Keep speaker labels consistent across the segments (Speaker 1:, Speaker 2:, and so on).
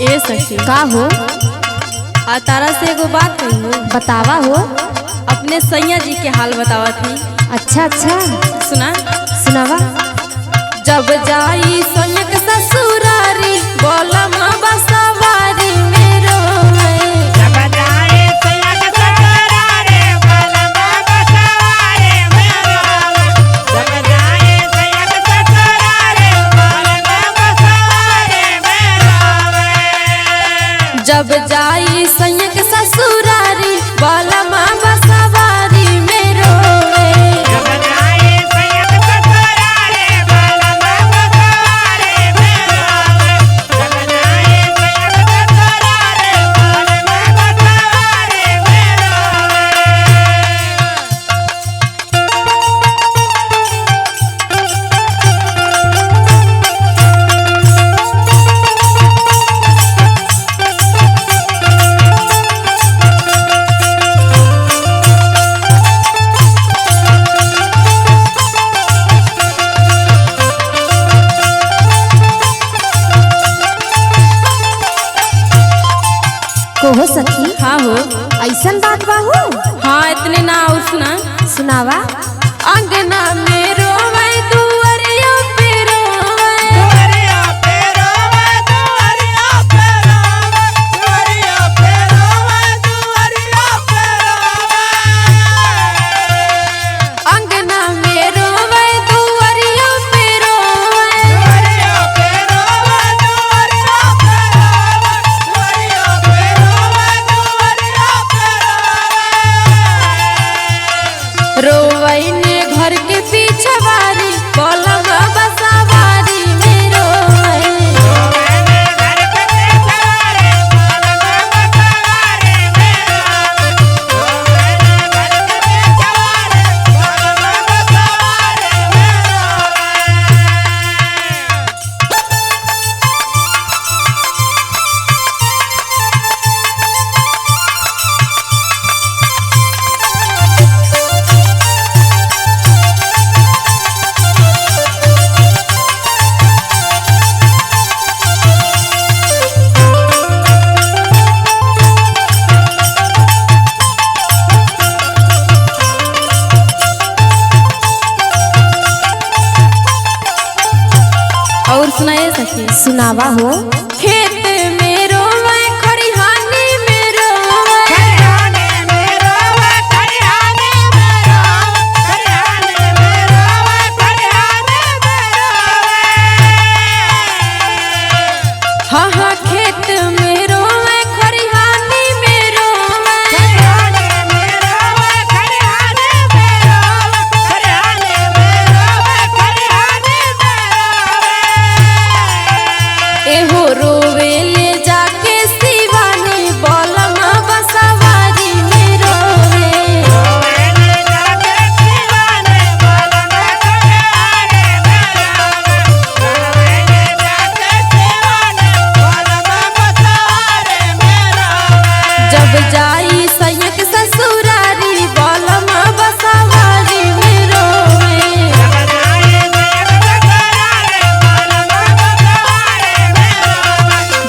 Speaker 1: ए सखी
Speaker 2: का हो?
Speaker 1: आ तारा से एगो बात कही हो।
Speaker 2: बतावा हो।
Speaker 1: अपने सैया जी के हाल बतावा थी।
Speaker 2: अच्छा अच्छा
Speaker 1: सुना
Speaker 2: सुनावा।
Speaker 1: जब जाई सोनक ससुरारी बोला माँ बसवारी मेरो
Speaker 3: जब जाए सोनक ससुरारी बोला माँ बसवारी मेरो जब जाए सोनक ससुरारी बोला माँ बसवारी मेरो
Speaker 1: जब जाई सोनक ससुरारी बोला माँ बसवारी मेरो
Speaker 3: जब जाए सोनक ससुरारी बोला माँ बसवारी मेरो जब जाए सोनक ससुरारी बोला माँ बसवारी मेरो
Speaker 2: कोहो सखी?
Speaker 1: हाँ हो।
Speaker 2: ऐसन बात बा हो?
Speaker 1: हाँ इतने ना और सुना
Speaker 2: सुनावा।
Speaker 1: अंगना मेरो वै दुआरिया पे रोवे
Speaker 3: दुआरिया पे रोवे दुआरिया पे रोवे दुआरिया पे रोवे दुआरिया पे रोवे
Speaker 1: अंगना मेरो वै दुआरिया पे रोवे
Speaker 3: दुआरिया पे रोवे दुआरिया पे रोवे दुआरिया पे रोवे दुआरिया पे
Speaker 1: रोवै ने घर के पीछे वारी बोलम बसवारी मेरो
Speaker 3: रोवे ने घर के पीछे बोलम बसवारी मेरो रोवे ने घर के पीछे बोलम बसवारी मेरो
Speaker 1: और सुनाए सखी
Speaker 2: सुनावा हो।
Speaker 1: खेत मेरो वै खरिहानी मेरो
Speaker 3: खरियाने मेरो खरियाने मेरो खरियाने मेरो खरियाने मेरो
Speaker 1: हाँ हाँ खेत मेरो वै खरिहानी मेरो
Speaker 3: खरियाने मेरो खरियाने मेरो खरियाने मेरो खरियाने मेरो
Speaker 1: एहो रोवे ले जाके शिवानी बोलम बसवारी मेरो
Speaker 3: रोवे ने जाके शिवाने बोलम खरियाने मेरो रोवे ने जाके शिवाने बोलम बसवारी मेरो
Speaker 1: जब जाई सैयक ससुरारी बोलम बसवारी मेरो
Speaker 3: जब जाए सोनक ससुरारी बोलम बसवारी मेरो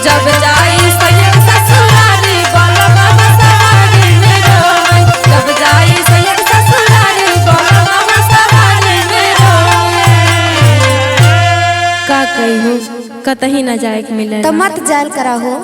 Speaker 1: जब जाई सैयक ससुरारी बोलम बसवारी मेरो जब जाई सैयक ससुरारी बोलम बसवारी मेरो का कही हो कतही न जाए के मिले
Speaker 2: तो मत जायल करा हो।